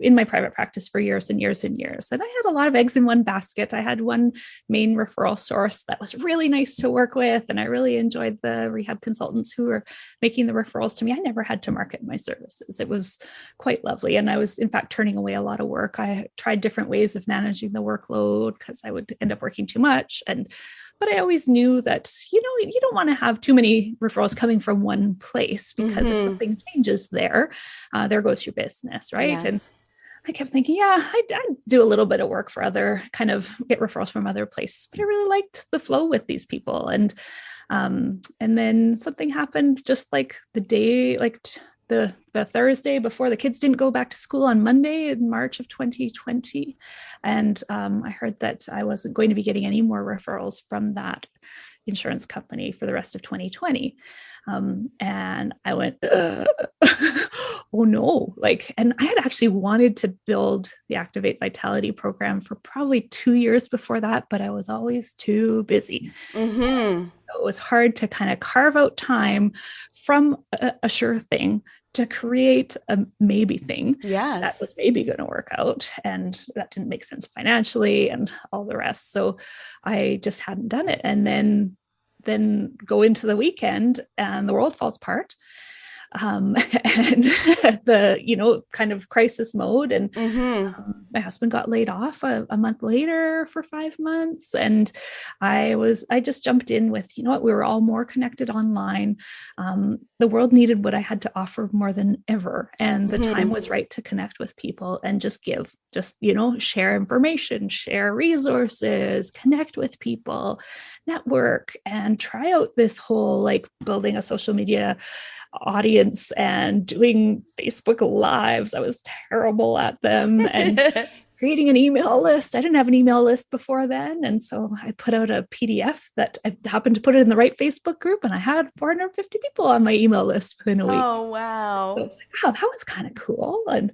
Speaker 2: in my private practice for years and years and years. And I had a lot of eggs in one basket. I had one main referral source that was really nice to work with. And I really enjoyed the rehab consultants who were making the referrals to me. I never had to market my services. It was quite lovely. And I was, in fact, turning away a lot of work. I tried different ways of managing the workload because I would end up working too much. But I always knew that, you don't want to have too many referrals coming from one place, because if something changes there goes your business, right?
Speaker 1: Yes.
Speaker 2: And I kept thinking, I'd do a little bit of work for get referrals from other places, but I really liked the flow with these people. And then something happened just like the day, the Thursday before the kids didn't go back to school on Monday in March of 2020. And I heard that I wasn't going to be getting any more referrals from that insurance company for the rest of 2020. And I went, oh no, and I had actually wanted to build the Activate Vitality program for probably 2 years before that, but I was always too busy. It was hard to kind of carve out time from a sure thing to create a maybe thing that was maybe going to work out. And that didn't make sense financially and all the rest. So I just hadn't done it. And then go into the weekend and the world falls apart. And the, kind of crisis mode. And my husband got laid off a month later for 5 months. And I just jumped in with, we were all more connected online. The world needed what I had to offer more than ever. And the time was right to connect with people and just give, share information, share resources, connect with people, network, and try out this whole building a social media audience and doing Facebook Lives. I was terrible at them. And creating an email list. I didn't have an email list before then. And so I put out a PDF that I happened to put it in the right Facebook group, and I had 450 people on my email list within a week.
Speaker 1: Oh, wow.
Speaker 2: So it's wow, that was kind of cool. And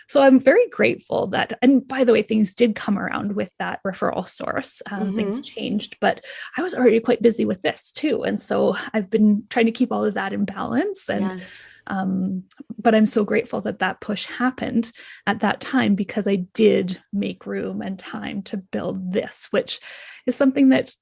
Speaker 2: so I'm very grateful that, and by the way, things did come around with that referral source. Things changed, but I was already quite busy with this too. And so I've been trying to keep all of that in balance. And but I'm so grateful that push happened at that time, because I did make room and time to build this, which is something that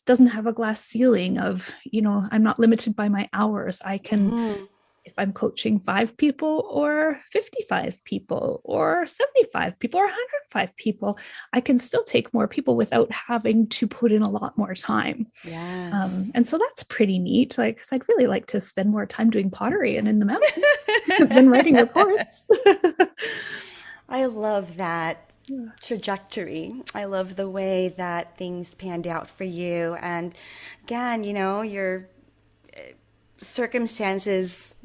Speaker 2: doesn't have a glass ceiling of, I'm not limited by my hours. I can, if I'm coaching 5 people or 55 people or 75 people or 105 people, I can still take more people without having to put in a lot more time.
Speaker 1: Yes.
Speaker 2: And so that's pretty neat. Because I'd really like to spend more time doing pottery and in the mountains than writing reports.
Speaker 1: I love that trajectory. I love the way that things panned out for you. And again, your circumstances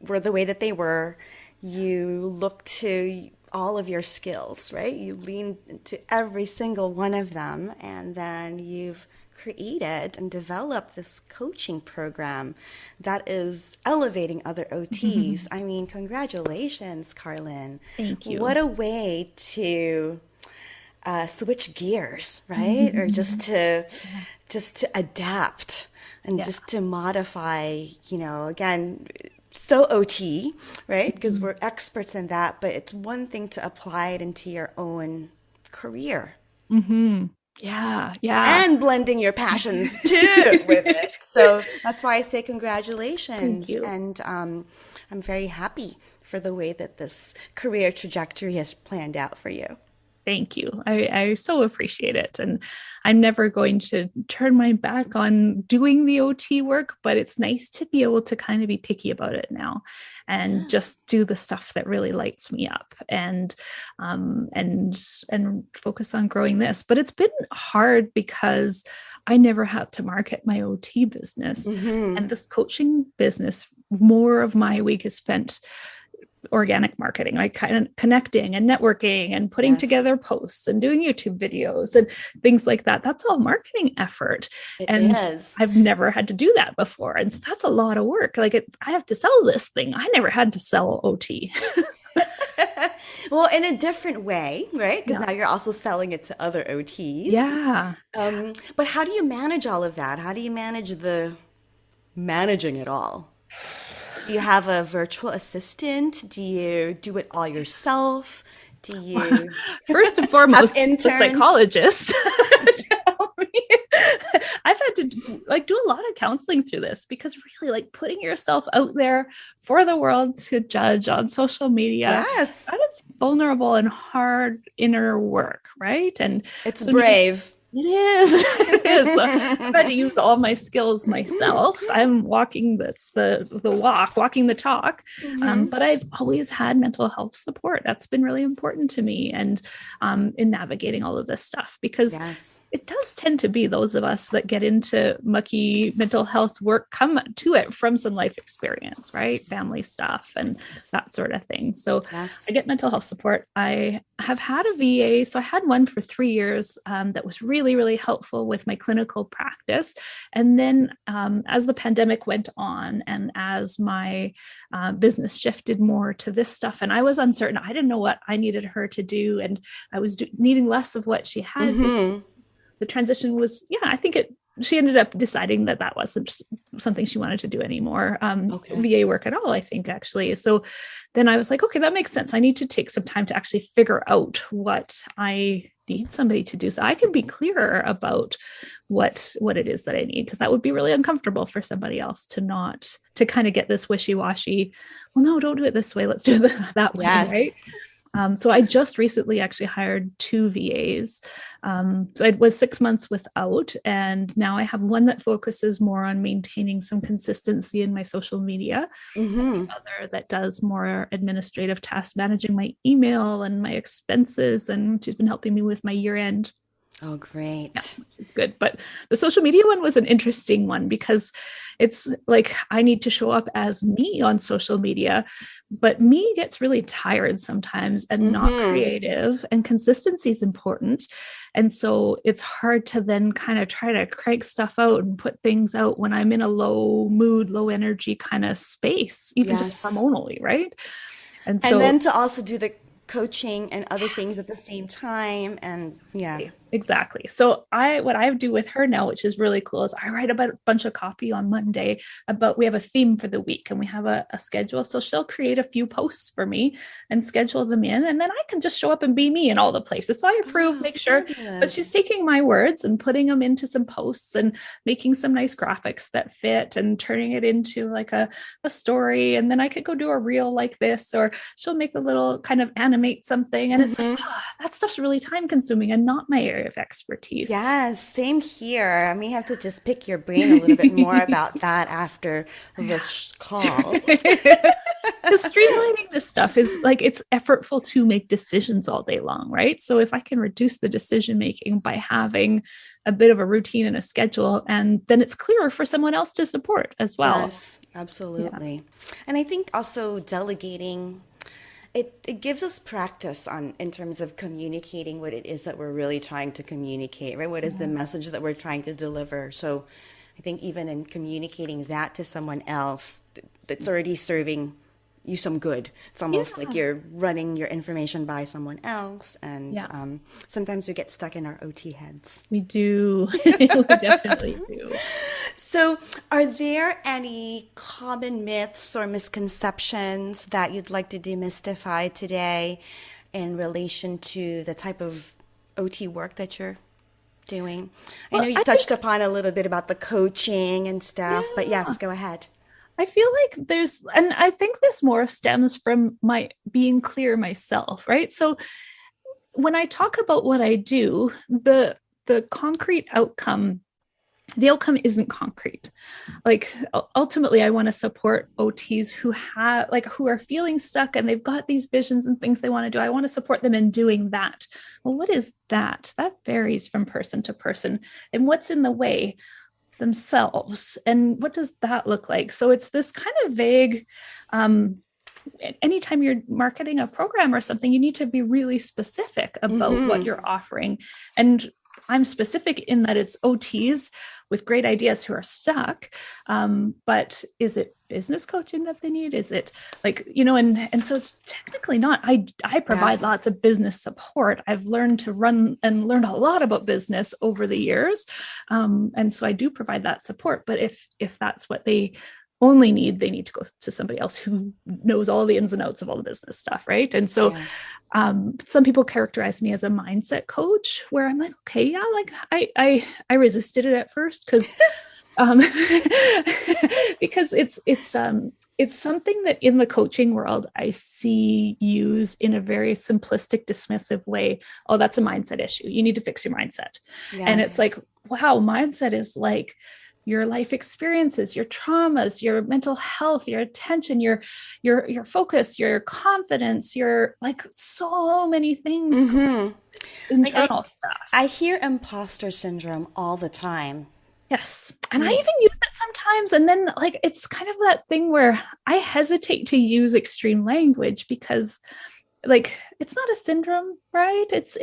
Speaker 1: were the way that they were. you look to all of your skills, right? You lean into every single one of them, and then you've created and developed this coaching program that is elevating other OTs. I mean, congratulations, Carlyn.
Speaker 2: Thank you.
Speaker 1: What a way to switch gears, right? Or just to adapt and just to modify, again, so OT, right? Because we're experts in that, but it's one thing to apply it into your own career.
Speaker 2: Yeah.
Speaker 1: And blending your passions too with it. So that's why I say congratulations.
Speaker 2: Thank you.
Speaker 1: And I'm very happy for the way that this career trajectory has planned out for you.
Speaker 2: Thank you. I so appreciate it. And I'm never going to turn my back on doing the OT work, but it's nice to be able to kind of be picky about it now and just do the stuff that really lights me up and focus on growing this. But it's been hard because I never had to market my OT business. And this coaching business, more of my week is spent organic marketing, like kind of connecting and networking and putting together posts and doing YouTube videos and things like that. That's all marketing effort. I've never had to do that before. And so that's a lot of work. Like I have to sell this thing. I never had to sell OT.
Speaker 1: Well, in a different way, right? Because now you're also selling it to other OTs.
Speaker 2: Yeah.
Speaker 1: But how do you manage all of that? How do you manage managing it all? Do you have a virtual assistant? Do you do it all yourself? Do you
Speaker 2: first and foremost
Speaker 1: have
Speaker 2: the psychologist? I've had to do a lot of counseling through this because really putting yourself out there for the world to judge on social media, that is vulnerable and hard inner work, right? And
Speaker 1: it's brave.
Speaker 2: It is. It is. I've had to use all my skills myself. I'm walking the walk, walking the talk. But I've always had mental health support. That's been really important to me and in navigating all of this stuff because it does tend to be those of us that get into mucky mental health work come to it from some life experience, right? Family stuff and that sort of thing. So I get mental health support. I have had a VA. So I had one for 3 years that was really, really helpful with my clinical practice. And then as the pandemic went on and as my business shifted more to this stuff, and I was uncertain, I didn't know what I needed her to do. And I was needing less of what she had. The transition was, I think she ended up deciding that wasn't something she wanted to do anymore. VA work at all, I think, actually. So then I was like, okay, that makes sense. I need to take some time to actually figure out what I need somebody to do so I can be clearer about what it is that I need, because that would be really uncomfortable for somebody else to kind of get this wishy-washy, well, no, don't do it this way. Let's do it that way, right? So I just recently actually hired 2 VAs. So it was 6 months without, and now I have one that focuses more on maintaining some consistency in my social media, and the other that does more administrative tasks, managing my email and my expenses. And she's been helping me with my year end.
Speaker 1: Oh, great.
Speaker 2: Yeah, which is good. But the social media one was an interesting one because it's like I need to show up as me on social media, but me gets really tired sometimes and not creative, and consistency is important. And so it's hard to then kind of try to crank stuff out and put things out when I'm in a low mood, low energy kind of space, even just hormonally, right? And
Speaker 1: then to also do the coaching and other things at the same time. And
Speaker 2: exactly. So what I do with her now, which is really cool, is I write about a bunch of copy on Monday about, we have a theme for the week and we have a schedule. So she'll create a few posts for me and schedule them in. And then I can just show up and be me in all the places. So I approve, make sure, but she's taking my words and putting them into some posts and making some nice graphics that fit and turning it into like a story. And then I could go do a reel like this, or she'll make a little kind of animate something. And it's like, that stuff's really time consuming and not my area of expertise.
Speaker 1: Yes, same here. I may have to just pick your brain a little bit more about that after this call.
Speaker 2: Because streamlining this stuff is like, it's effortful to make decisions all day long, right? So if I can reduce the decision making by having a bit of a routine and a schedule, and then it's clearer for someone else to support as well.
Speaker 1: Yes, absolutely. And I think also delegating it gives us practice on in terms of communicating what it is that we're really trying to communicate, right? What is the message that we're trying to deliver? So I think even in communicating that to someone else, that's already serving you some good. It's almost like you're running your information by someone else, and sometimes we get stuck in our OT heads.
Speaker 2: We do. We definitely do.
Speaker 1: So, are there any common myths or misconceptions that you'd like to demystify today in relation to the type of OT work that you're doing? I know you touched upon a little bit about the coaching and stuff, but yes, go ahead.
Speaker 2: I feel like and I think this more stems from my being clear myself, right? So when I talk about what I do, the concrete outcome, the outcome isn't concrete. Like ultimately, I want to support OTs who are feeling stuck and they've got these visions and things they want to do. I want to support them in doing that. Well, what is that? That varies from person to person. And what's in the way? Themselves. And what does that look like? So it's this kind of vague, anytime you're marketing a program or something, you need to be really specific about what you're offering. And I'm specific in that it's OTs with great ideas who are stuck. But is it business coaching that they need? Is it and so it's technically not. I provide lots of business support. I've learned to run and learned a lot about business over the years. And so I do provide that support. But if that's what they only need, they need to go to somebody else who knows all the ins and outs of all the business stuff, right? And so some people characterize me as a mindset coach, where I'm like, okay, yeah, like I resisted it at first because because it's something that in the coaching world I see used in a very simplistic, dismissive way. Oh, that's a mindset issue. You need to fix your mindset. Yes. And it's like, wow, mindset is like your life experiences, your traumas, your mental health, your attention, your focus, your confidence, your like so many things, internal stuff.
Speaker 1: I hear imposter syndrome all the time.
Speaker 2: Yes. And I even use it sometimes. And then like, it's kind of that thing where I hesitate to use extreme language because like, it's not a syndrome, right? It's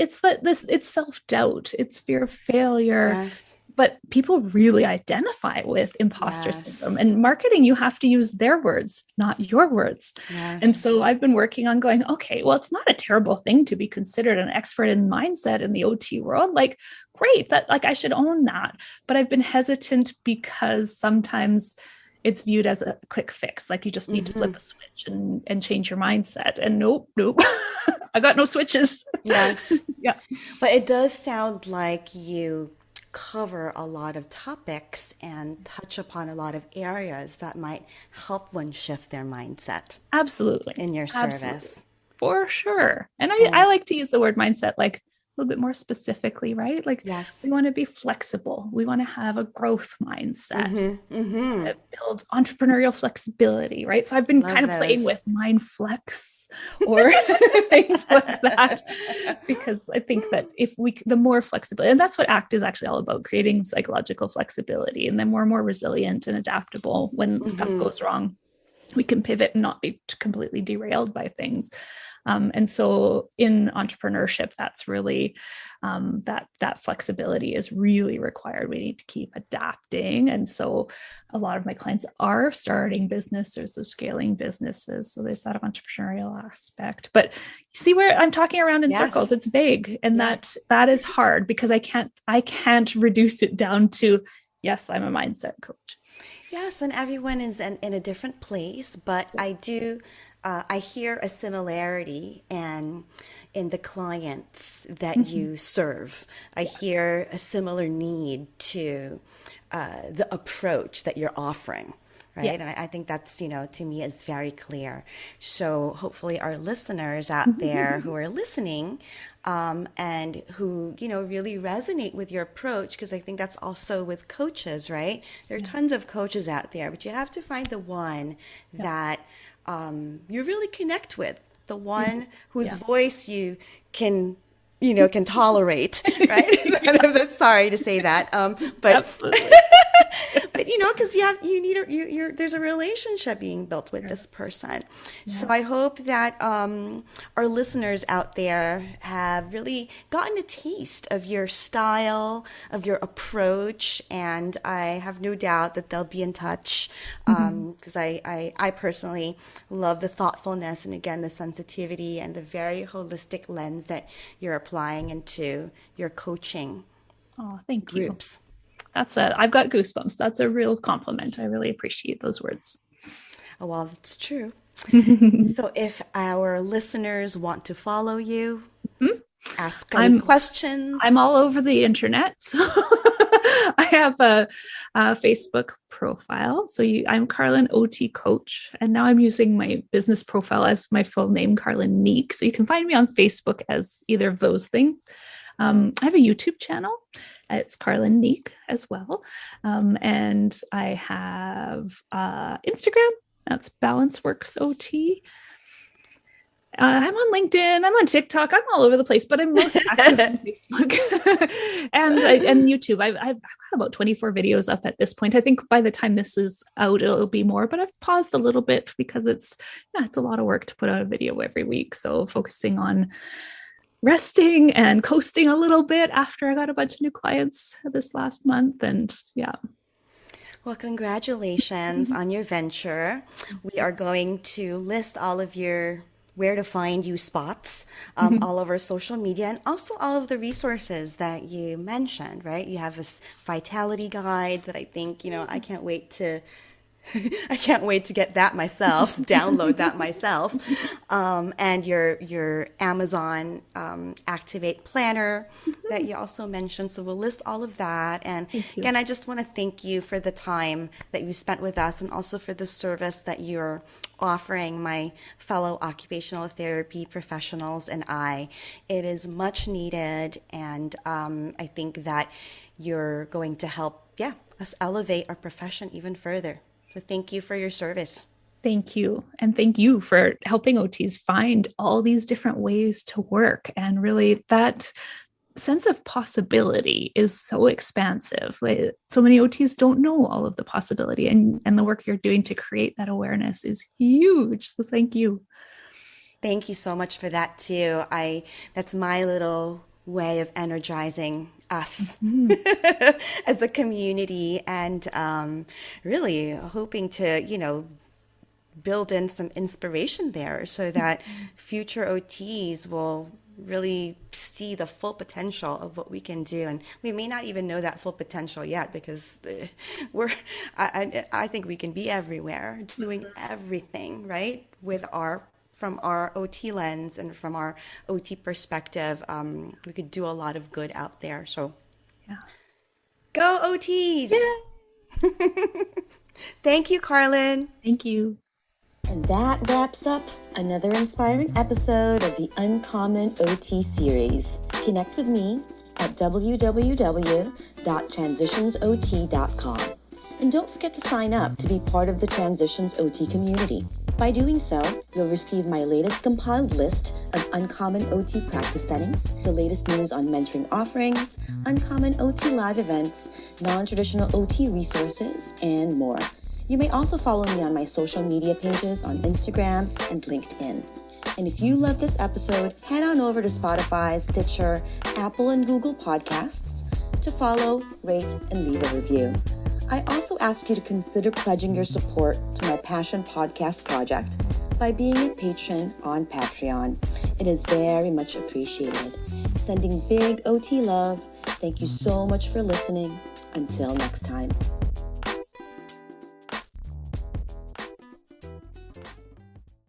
Speaker 2: self-doubt, it's fear of failure.
Speaker 1: Yes.
Speaker 2: But people really identify with imposter syndrome, and marketing, you have to use their words, not your words. Yes. And so I've been working on going, okay, well, it's not a terrible thing to be considered an expert in mindset in the OT world. Like, great, that like I should own that. But I've been hesitant because sometimes it's viewed as a quick fix. Like you just need to flip a switch and change your mindset. And nope. I got no switches.
Speaker 1: Yes.
Speaker 2: Yeah.
Speaker 1: But it does sound like you cover a lot of topics and touch upon a lot of areas that might help one shift their mindset.
Speaker 2: Absolutely.
Speaker 1: In your service.
Speaker 2: Absolutely. For sure. And I like to use the word mindset like a little bit more specifically, right? Like we want to be flexible. We want to have a growth mindset that builds entrepreneurial flexibility, right? So I've been kind of playing with mind flex or things like that, because I think that the more flexibility, and that's what ACT is actually all about, creating psychological flexibility, and then we're more resilient and adaptable when stuff goes wrong. We can pivot and not be completely derailed by things. And so in entrepreneurship, that's really that flexibility is really required. We need to keep adapting. And so a lot of my clients are starting businesses or scaling businesses. So there's that entrepreneurial aspect. But you see where I'm talking around in circles, it's vague. And that is hard because I can't reduce it down to, yes, I'm a mindset coach.
Speaker 1: Yes, and everyone is in a different place, but I hear a similarity in the clients that you serve. I hear a similar need to the approach that you're offering, right? And I think that's, to me is very clear. So hopefully our listeners out there who are listening and who, really resonate with your approach, because I think that's also with coaches, right? There are tons of coaches out there, but you have to find the one that you really connect with, the one whose voice you can tolerate, right? Sorry to say that, but absolutely. But because there's a relationship being built with this person.
Speaker 2: Yeah.
Speaker 1: So I hope that our listeners out there have really gotten a taste of your style, of your approach, and I have no doubt that they'll be in touch, because I personally love the thoughtfulness and, again, the sensitivity and the very holistic lens that you're applying into your coaching
Speaker 2: Oh, thank you.
Speaker 1: groups.
Speaker 2: I've got goosebumps. That's a real compliment. I really appreciate those words.
Speaker 1: Oh, well, that's true. So if our listeners want to follow you, ask any questions.
Speaker 2: I'm all over the internet. So I have a Facebook profile. So I'm Carlyn OT Coach. And now I'm using my business profile as my full name, Carlyn Neek. So you can find me on Facebook as either of those things. I have a YouTube channel. It's Carlyn Neek as well. And I have Instagram. That's Balanceworks OT. I'm on LinkedIn. I'm on TikTok. I'm all over the place, but I'm most active on Facebook and YouTube. I've got about 24 videos up at this point. I think by the time this is out, it'll be more, but I've paused a little bit because it's a lot of work to put out a video every week. So focusing on resting and coasting a little bit after I got a bunch of new clients this last month. And yeah.
Speaker 1: Well, congratulations on your venture. We are going to list all of your where to find you spots all over social media, and also all of the resources that you mentioned, right? You have this vitality guide that I think, I can't wait to get that myself, to download that myself. And your Amazon Activate Planner that you also mentioned. So we'll list all of that. And again, I just want to thank you for the time that you spent with us, and also for the service that you're offering my fellow occupational therapy professionals and I. It is much needed. And I think that you're going to help, us elevate our profession even further. So thank you for your service.
Speaker 2: Thank you. And thank you for helping OTs find all these different ways to work. And really, that sense of possibility is so expansive. So many OTs don't know all of the possibility, and the work you're doing to create that awareness is huge. So thank you.
Speaker 1: Thank you so much for that too. That's my little way of energizing us as a community, and really hoping to, build in some inspiration there so that future OTs will really see the full potential of what we can do. And we may not even know that full potential yet, because I think we can be everywhere, doing everything, right? From our OT lens and from our OT perspective, we could do a lot of good out there. So go OTs! Yeah. Thank you, Carlyn.
Speaker 2: Thank you.
Speaker 1: And that wraps up another inspiring episode of the Uncommon OT series. Connect with me at www.transitionsot.com. And don't forget to sign up to be part of the Transitions OT community. By doing so, you'll receive my latest compiled list of uncommon OT practice settings, the latest news on mentoring offerings, uncommon OT live events, non-traditional OT resources, and more. You may also follow me on my social media pages on Instagram and LinkedIn. And if you love this episode, head on over to Spotify, Stitcher, Apple, and Google Podcasts to follow, rate, and leave a review. I also ask you to consider pledging your support to my Passion Podcast project by being a patron on Patreon. It is very much appreciated. Sending big OT love. Thank you so much for listening. Until next time.